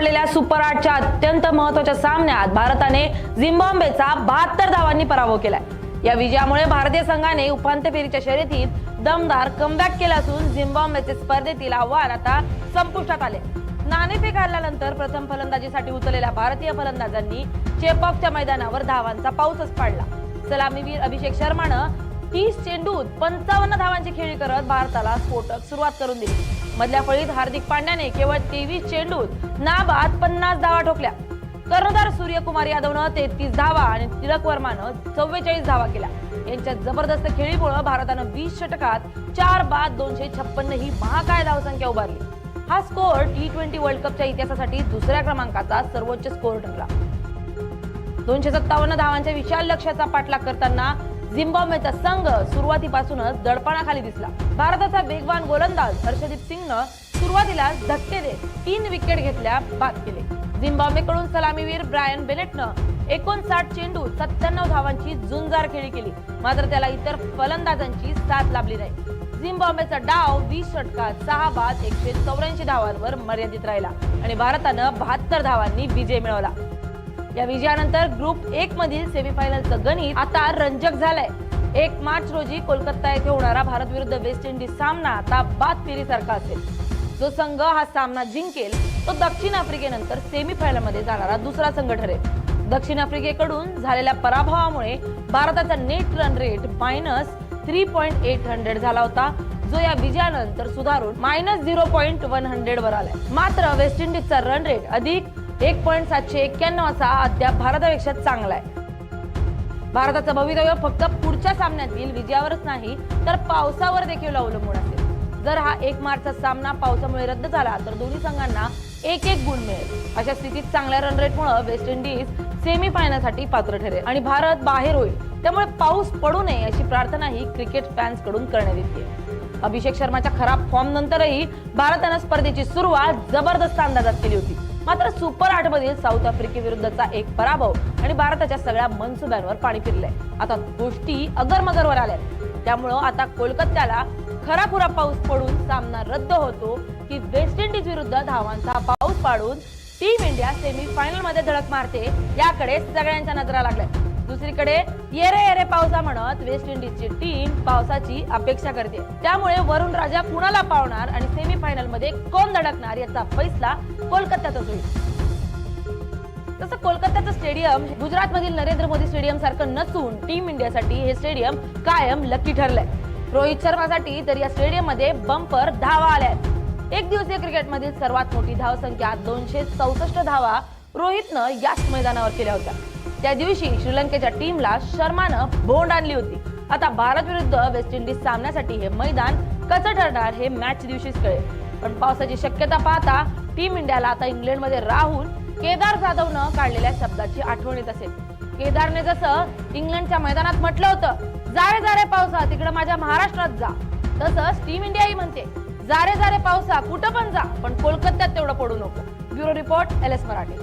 पडलेल्या सुपर 8च्या अत्यंत महत्त्वाच्या सामन्यात भारताने झिम्बाब्वेचा 72 धावांनी पराभव केलाय। या विजयामुळे भारतीय संघाने उपांत्य फेरीच्या शर्यतीत दमदार कमबॅक केला असून झिम्बाब्वेचे स्पर्धेतील आव्हान आता संपुष्टात आले। नाणेफेक हरल्यानंतर प्रथम फलंदाजीसाठी उतरलेल्या भारतीय फलंदाजांनी चेपॉकच्या मैदानावर धावांचा पाऊसच पाडला। सलामीवीर अभिषेक शर्मानं 30 चेंडूत 55 धावांची खेळी करत भारताला स्फोटक सुरुवात करून दिली। मधल्या फळीत हार्दिक पांड्याने केवळ 23 चेंडूत नाबाद 50 धावा ठोकल्या। कर्णधार सूर्यकुमार यादवनं 33 धावा आणि तिलक वर्मानं 44 धावा केल्या। यांच्या जबरदस्त खेळीमुळे भारतानं 20 षटकात 4 बाद 256 ही महाकाय धावसंख्या उभारली। हा स्कोर T20 वर्ल्ड कपच्या इतिहासासाठी दुसऱ्या क्रमांकाचा सर्वोच्च स्कोर ठरला। 257 धावांच्या विशाल लक्ष्याचा पाठलाग करताना झिम्बाब्वेचा संघ सुरुवातीपासूनच दडपणाखाली दिसला। भारताचा वेगवान गोलंदाज हर्षदीप सिंगनं सुरुवातीला धक्के देत 3 विकेट घेतल्या बाद केले। झिम्बाब्वेकडून सलामीवीर ब्रायन बेलेटनं 59 चेंडूत 97 धावांची झुंजार खेळी केली, मात्र त्याला इतर फलंदाजांची साथ लाभली नाही। झिम्बाब्वेचा डाव 20 षटकात 6 बाद 184 धावांवर मर्यादित राहिला आणि भारतानं 72 धावांनी विजय मिळवला। या विजयानंतर ग्रुप 1 मधील सेमीफायनलचं गणित आता रंजक झालंय। 1 मार्च रोजी कोलकाता येथे होणारा भारत विरुद्ध वेस्ट इंडिज सामना आता बाद फेरीसारखा असेल। जो संघ हा सामना जिंकेल तो दक्षिण आफ्रिकेनंतर सेमीफायनल मध्ये जाणारा दुसरा संघ ठरेल। दक्षिण आफ्रिकेकडून झालेल्या पराभवामुळे भारताचा नेट रन रेट -3.800 झाला होता, जो या विजयानंतर सुधारून -0.100 वर आलाय। मात्र वेस्ट इंडिजचा रन रेट अधिक 1.791 असा अद्याप भारतापेक्षा चांगला आहे। भारताचं भवितव्य फक्त पुढच्या सामन्यातील विजयावरच नाही तर पावसावर देखील अवलंबून असेल। जर हा 1 मार्चचा सामना पावसामुळे रद्द झाला तर दोन्ही संघांना 1-1 गुण मिळेल। अशा स्थितीत चांगल्या रन रेटमुळे वेस्ट इंडिज सेमीफायनलसाठी पात्र ठरेल आणि भारत बाहेर होईल। त्यामुळे पाऊस पडू नये अशी प्रार्थनाही क्रिकेट फॅन्स कडून करण्यात येते। अभिषेक शर्माच्या खराब फॉर्म नंतरही भारतानं स्पर्धेची सुरुवात जबरदस्त अंदाजात केली होती। मात्र सुपर 8 मधील साऊथ आफ्रिकेविरुद्धचा एक पराभव आणि भारताच्या सगळ्या मनसुब्यांवर पाणी फिरलंय। आता गोष्टी अगरमगरवर आल्यात। त्यामुळे आता कोलकात्याला खराखुरा पाऊस पडून सामना रद्द होतो की वेस्ट इंडिज विरुद्ध धावांचा पाऊस पाडून टीम इंडिया सेमीफायनल मध्ये धडक मारते याकडे सगळ्यांच्या नजरा लागल्या। दुसरीकडे येरे येरे पावसा म्हणत वेस्ट इंडिजची टीम पावसाची अपेक्षा करते। त्यामुळे वरुण राजा कुणाला पावणार आणि सेमीफायनल मध्ये कोण धडकणार याचा फैसला कोलकात्यातच होईल। तसं कोलकात्याचं स्टेडियम गुजरात मधील नरेंद्र मोदी स्टेडियम सारखं नसून टीम इंडियासाठी हे स्टेडियम कायम लकी ठरलंय। रोहित शर्मासाठी तर या स्टेडियम मध्ये बंपर धावा आल्यात। एक दिवसीय क्रिकेट मधील सर्वात मोठी धावसंख्या 264 धावा रोहितनं याच मैदानावर केल्या होत्या। त्या दिवशी श्रीलंकेच्या टीमला शर्मानं बोंड आणली होती। आता भारत विरुद्ध वेस्ट इंडिज सामन्यासाठी हे मैदान कसं ठरणार हे मॅच दिवशीच कळेल। पण पावसाची शक्यता पाहता टीम इंडियाला आता इंग्लंडमध्ये राहून केदार जाधवनं काढलेल्या शब्दाची आठवण येत असेल। केदारने जसं इंग्लंडच्या मैदानात म्हटलं होतं, जारे जारे पावसा तिकडे माझ्या महाराष्ट्रात जा, तसंच टीम इंडियाही म्हणते जारे जारे पावसा कुठं पण जा पण कोलकात्यात तेवढं पडू नको। Bureau report LS Marathi.